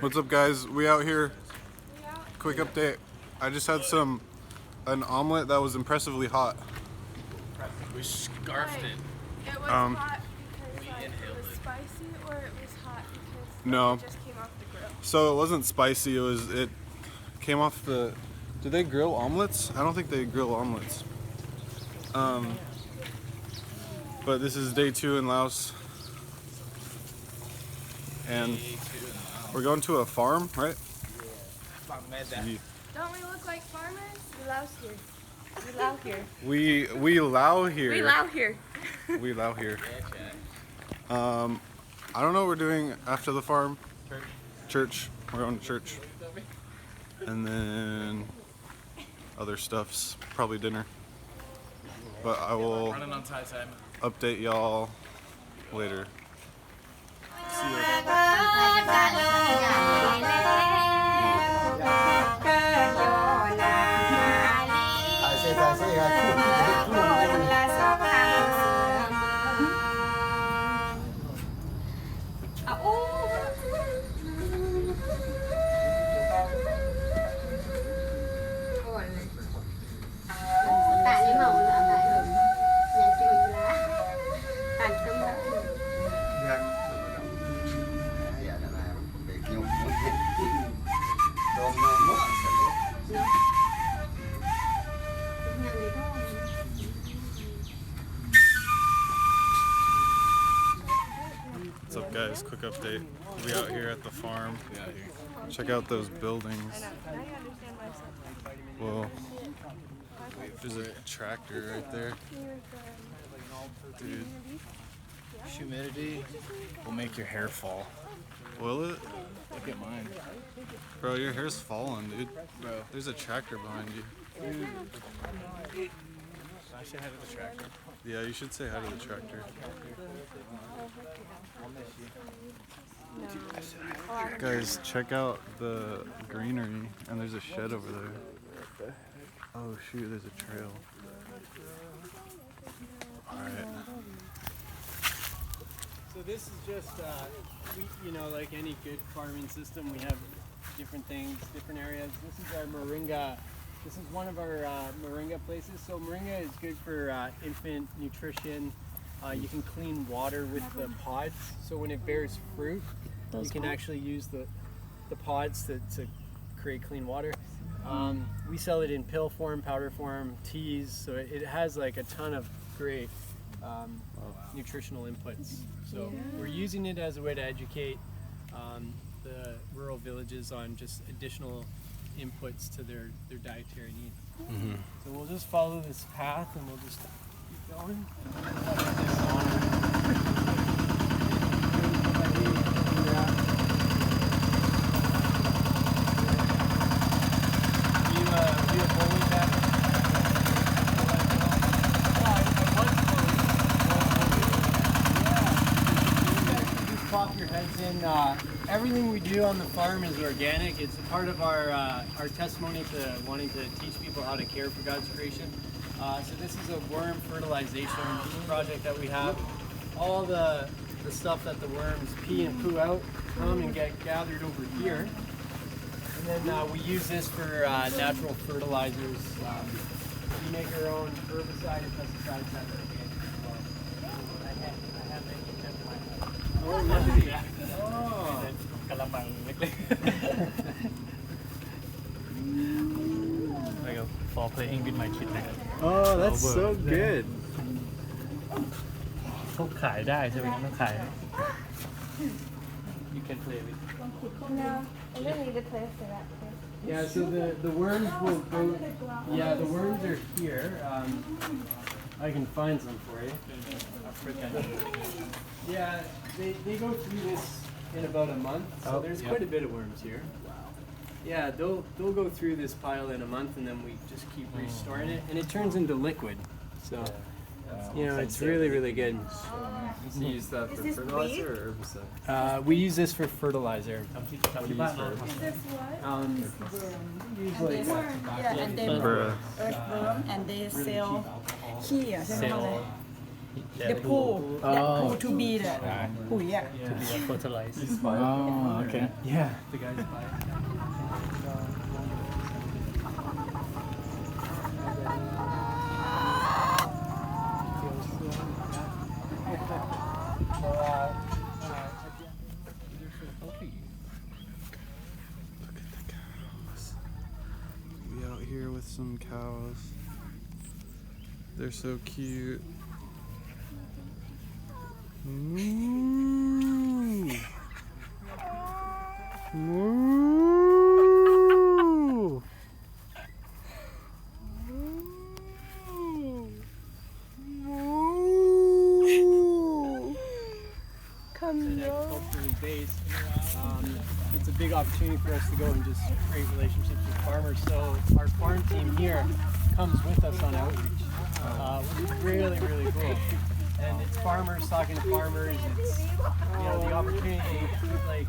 What's up, guys? We out here. Quick update. I just had an omelet that was impressively hot. We scarfed it. It was hot because it was spicy, or it was hot because No. it just came off the grill? So it wasn't spicy. It came off the. Do they grill omelets? I don't think they grill omelets. But this is day 2 in Laos, and we're going to a farm, right? Don't we look like farmers? We Lao here. We Lao here. We Lao here. We Lao here. We Lao here. I don't know what we're doing after the farm. Church. We're going to church. And then other stuffs. Probably dinner. But I will Running on tight time. update y'all later. See you. What's up, guys? Quick update. We out here at the farm. Check out those buildings. Whoa. There's a tractor right there. Dude. Humidity will make your hair fall. Will it? Look at mine. Bro, your hair's falling, dude. Bro. There's a tractor behind you. I should head to the tractor. Yeah, you should say hi to the tractor. Guys, check out the greenery, and there's a shed over there. Oh shoot, there's a trail. Alright. So this is just, like any good farming system, we have different things, different areas. This is our moringa. This is one of our moringa places. So moringa is good for infant nutrition. You can clean water with the pods. So when it bears fruit, you can actually use the pods to create clean water. We sell it in pill form, powder form, teas. So it has like a ton of great nutritional inputs. So we're using it as a way to educate the rural villages on just additional inputs to their dietary needs. Mm-hmm. So we'll just follow this path and we'll just keep going. Pop your heads in. Everything we do on the farm is organic. It's a part of our testimony to wanting to teach people how to care for God's creation. So this is a worm fertilization project that we have. All the stuff that the worms pee and poo out come and get gathered over here. And then we use this for natural fertilizers. We make our own herbicide and pesticides that are organic as well. I have making them in my home. Oh, lovely. Oh. Like a for playing with my kid นะครับ Oh, that's so good. เขาขายได้ใช่ไหมครับต้องขาย You can play with No, I don't need to play for that. Yeah, so the worms will go. Yeah, the worms are here. I can find some for you. Yeah, they go through this in about a month. So there's quite a bit of worms here. Yeah, they'll go through this pile in a month, and then we just keep restoring it, and it turns into liquid. So it's really, really good. You use that for fertilizer or herbicide? We use this for fertilizer. ทำที่บ้านเรา Is this what? Usually. Yeah, and they Bruh. earthworm and they sell here. Sell Yeah, The pool. That pool to be the pool, yeah. To be fertilized. Oh, okay. Yeah. The guys buy it. Look at the cows. We out here with some cows. They're so cute. Moo. Moo. Moo. Come here. Culturally based. It's a big opportunity for us to go and just create relationships with farmers. So our farm team here comes with us on outreach, which is really, really cool. And it's farmers talking to farmers. It's the opportunity to like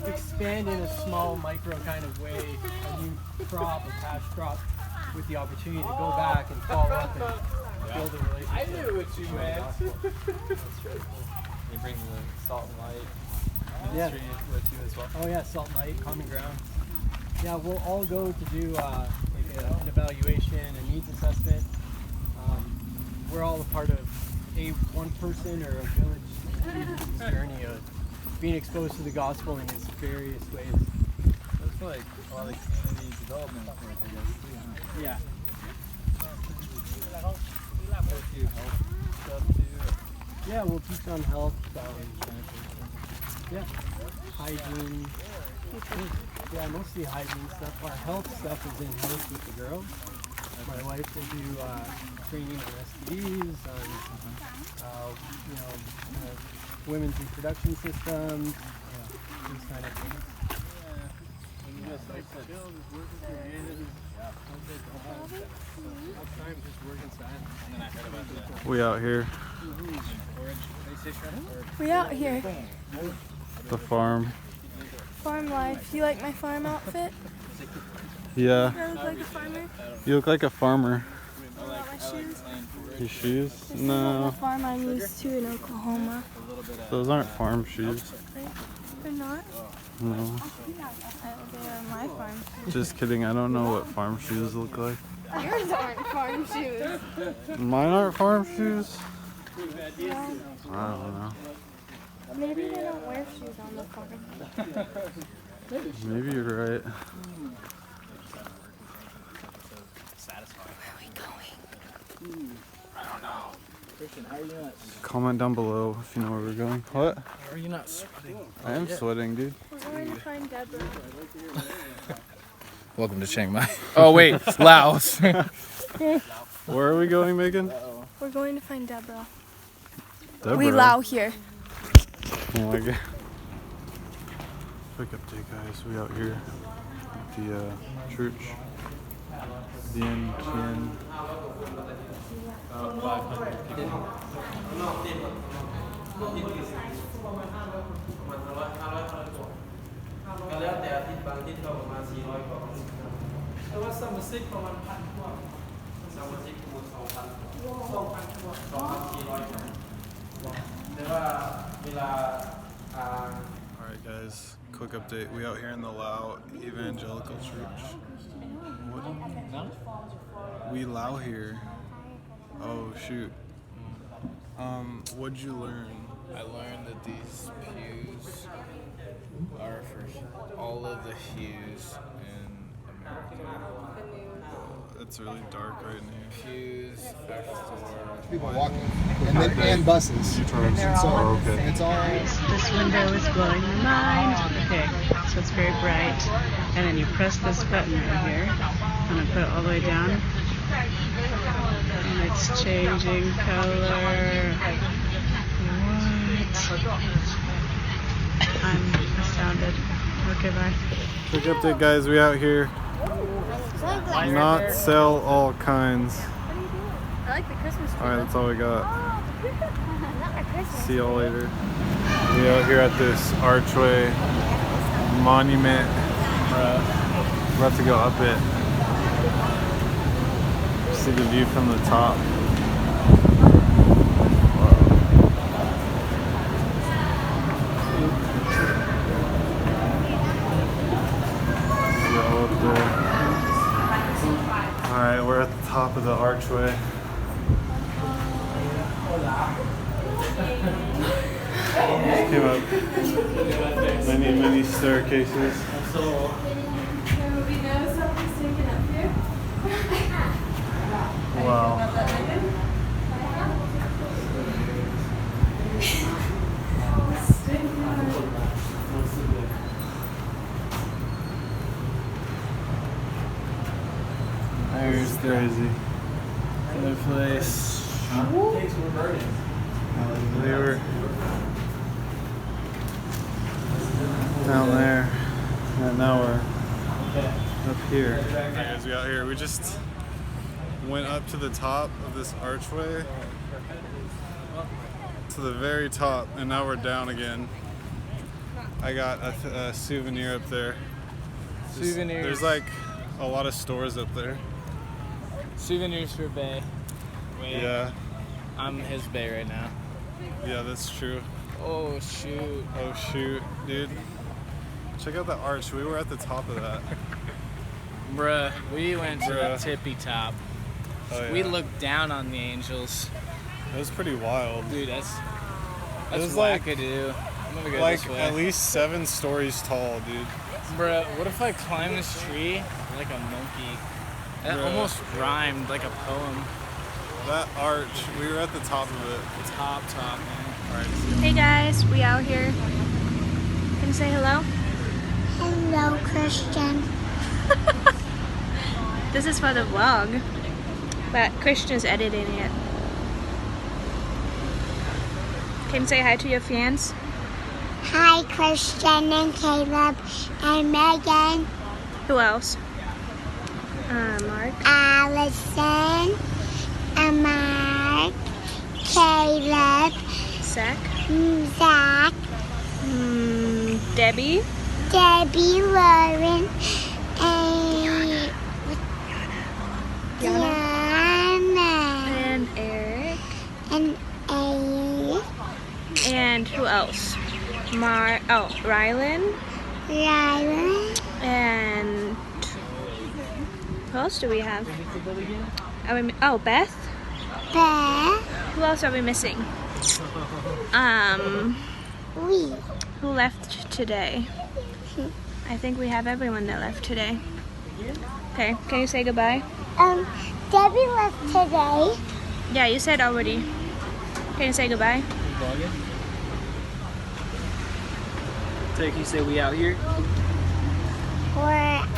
expand in a small micro kind of way a new crop, a cash crop, with the opportunity to go back and follow up and build a relationship. I knew what you meant. You bring the salt and light Yeah. ministry with you as well. Oh yeah, Salt and Light, Common Ground. Yeah, we'll all go to do an evaluation, a needs assessment. We're all a part of one person or a village journey of being exposed to the gospel in its various ways. That's like a lot of community development work, I guess, too, huh? Yeah. A few health stuff, too. Yeah, we'll teach on health, yeah, hygiene. Yeah, mostly hygiene stuff. Our health stuff is in house with the girls. My wife will do training on STDs, on women's reproduction systems, these kind of things. We out here, We out here. the farm. Farm life. You like my farm outfit? Yeah, I look like a farmer. you look like a farmer. What about my shoes? Your shoes? This is No, the farm I'm used to in Oklahoma. those aren't farm shoes. They're not? No, They are my farm shoes. just kidding. I don't know what farm shoes look like. Yours aren't farm shoes. Mine aren't farm shoes. Yeah. I don't know. Maybe they don't wear shoes on the farm. Maybe you're right. Christian, how are you not, Comment down below if you know where we're going. What? how are you not sweating? I am sweating, dude. We're going to find Deborah. Welcome to Chiang Mai. Oh, wait, Laos. Where are we going, Megan? We're going to find Deborah. Deborah. We Lao here. Oh my god. Quick update, guys. We out here at the church. Dien Tien. Alright guys, quick update. We out here in the Lao Evangelical Church. What? We Lao here. Oh shoot. What'd you learn? I learned that these pews are for all of the hues in America. It's really dark right now. Pews are for People walking, and buses. Oh, okay. It's all. This window is blowing my mind. Okay, so it's very bright. And then you press this button right here. I'm going to put it all the way down. And it's changing color. What? I'm astounded. Okay, bye. Quick update, guys. We out here. Not sell all kinds. What are you doing? I like the Christmas tree. Alright, that's all we got. Not my Christmas. See y'all later. We out here at this archway monument. We're about to go up it. See the view from the top. top of the archway. Came up many staircases. Wow. There's Crazy. the place. They were down there, and now we're up here. Alright guys, we got here. We just went up to the top of this archway, to the very top, and now we're down again. I got a souvenir up there. Souvenirs. There's like a lot of stores up there. Souvenirs for Bay. Wait, Yeah, I'm his Bay right now. yeah, that's true. Oh shoot. Oh shoot, dude. Check out that arch. We were at the top of that. Bruh, we went to Bruh. the tippy top. Oh, yeah. We looked down on the angels. It was pretty wild. Dude, that's was like- wackadoo. I'm gonna go Like this way. at least 7 stories tall, dude. Bruh, what if I climb this tree like a monkey? That Bruh. almost rhymed like a poem. That arch, we were at the top of it. Top, man. Alright, Hey guys, we out here. Can you say hello? Hello, Christian. This is for the vlog, but Christian's editing it. Can you say hi to your fans? Hi, Christian and Caleb and Megan, Who else? Mark. Allison, and Mark, Caleb, Zach. Zach, Debbie. Debbie, Lauren, and Diana, And Eric. and Eric, And who else? Rylan. Rylan, And who else do we have? Beth. Beth, Who else are we missing? we. Who left today? I think we have everyone that left today. Okay, can you say goodbye? Debbie left today. Yeah, you said already. Can you say goodbye? So can you say we out here? We're out.